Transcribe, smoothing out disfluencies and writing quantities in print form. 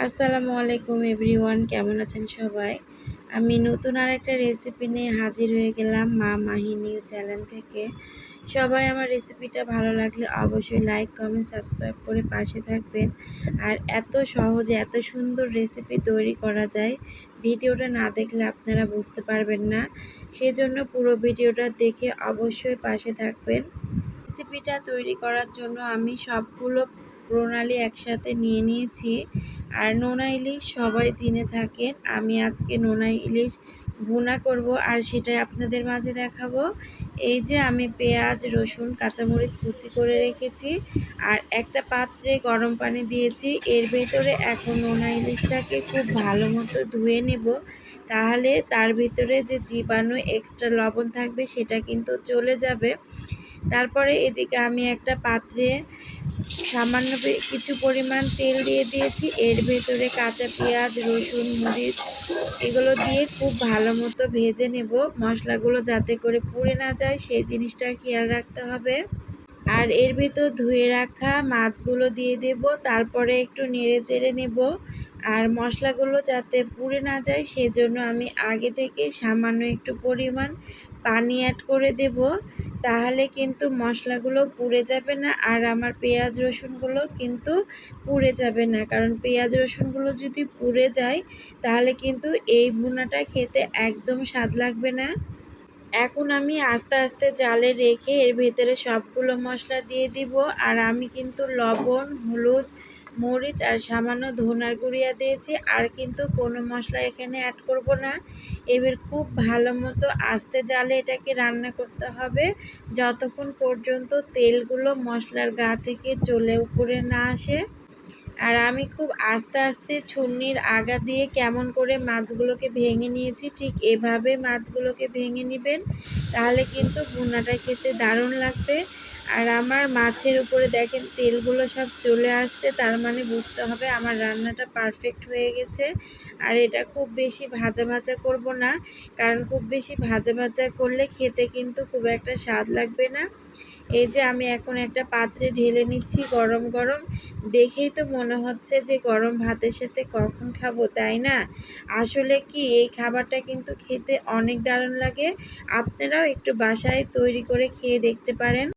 আসসালামু আলাইকুম এভরিওয়ান, কেমন আছেন সবাই? আমি নতুন আরেকটা রেসিপি নিয়ে হাজির হয়ে গেলাম মা মাহি নিউ চ্যানেল থেকে। সবাই আমার রেসিপিটা ভালো লাগলে অবশ্যই লাইক, কমেন্ট, সাবস্ক্রাইব করে পাশে থাকবেন। আর এত সহজে এত সুন্দর রেসিপি তৈরি করা যায়, ভিডিওটা না দেখলে আপনারা বুঝতে পারবেন না। সেজন্য পুরো ভিডিওটা দেখে অবশ্যই পাশে থাকবেন। রেসিপিটা তৈরি করার জন্য আমি সবগুলো প্রণালী একসাথে নিয়ে নিয়েছি। আর নোনা ইলিশ সবাই চিনে থাকেন, আমি আজকে নোনা ইলিশ ভুনা করব আর সেটাই আপনাদের মাঝে দেখাবো। এই যে আমি পেঁয়াজ, রসুন, কাঁচামরিচ কুচি করে রেখেছি আর একটা পাত্রে গরম পানি দিয়েছি। এর ভেতরে এখন নোনা ইলিশটাকে খুব ভালো মতো ধুয়ে নেব, তাহলে তার ভিতরে যে জীবাণু এক্সট্রা লবণ থাকবে সেটা কিন্তু চলে যাবে। তারপরে এদিকে আমি একটা পাত্রে সামান্য কিছু পরিমাণ তেল দিয়ে দিয়েছি। এর ভেতরে কাঁচা পেঁয়াজ, রসুন, মরিচ এগুলো দিয়ে খুব ভালো মতো ভেজে নেব। মশলাগুলো যাতে করে পুড়ে না যায় সেই জিনিসটা খেয়াল রাখতে হবে। আর এর ভিতর ধুয়ে রাখা মাছগুলো দিয়ে দেব, তারপরে একটু নেড়ে চেড়ে নেব। আর মশলাগুলো যাতে পুড়ে না যায় সেজন্য আমি আগে থেকে সামান্য একটু পরিমাণ পানি অ্যাড করে দেব, তাহলে কিন্তু মশলাগুলো পুড়ে যাবে না আর আমার পেঁয়াজ রসুনগুলো কিন্তু পুড়ে যাবে না। কারণ পেঁয়াজ রসুনগুলো যদি পুড়ে যায় তাহলে কিন্তু এই ভুনাটা খেতে একদম স্বাদ লাগবে না। এখন আমি আস্তে আস্তে জালে রেখে এর ভেতরে সবগুলো মশলা দিয়ে দিব। আর আমি কিন্তু লবণ, হলুদ, মরিচ আর সামান্য ধনার গুঁড়িয়া দিয়েছি, আর কিন্তু কোনো মশলা এখানে অ্যাড করব না। এবার খুব ভালো মতো আস্তে জালে এটাকে রান্না করতে হবে যতক্ষণ পর্যন্ত তেলগুলো মশলার গা থেকে চলে উপরে না আসে। আর আমি খুব আস্তে আস্তে ছুরির আগা দিয়ে কেমন করে মাছগুলোকে ভেঙে নিয়েছি, ঠিক এভাবে মাছগুলোকে ভেঙে নেবেন, তাহলে কিন্তু ভুনাটা খেতে দারুণ লাগবে। আর আমার মাছের উপরে দেখেন তেলগুলো সব চলে আসছে, তার মানে বুঝতে হবে আমার রান্নাটা পারফেক্ট হয়ে গেছে। আর এটা খুব বেশি ভাজা ভাজা করব না, কারণ খুব বেশি ভাজা ভাজা করলে খেতে কিন্তু খুব একটা স্বাদ লাগবে না। এই যে আমি এখন একটা পাত্রে ঢেলে নিচ্ছি গরম গরম। দেখেই তো মনে হচ্ছে যে গরম ভাতের সাথে কখন খাবো, তাই না? আসলে কি এই খাবারটা কিন্তু খেতে অনেক দারুণ লাগে। আপনারাও একটু বাসায় তৈরি করে খেয়ে দেখতে পারেন।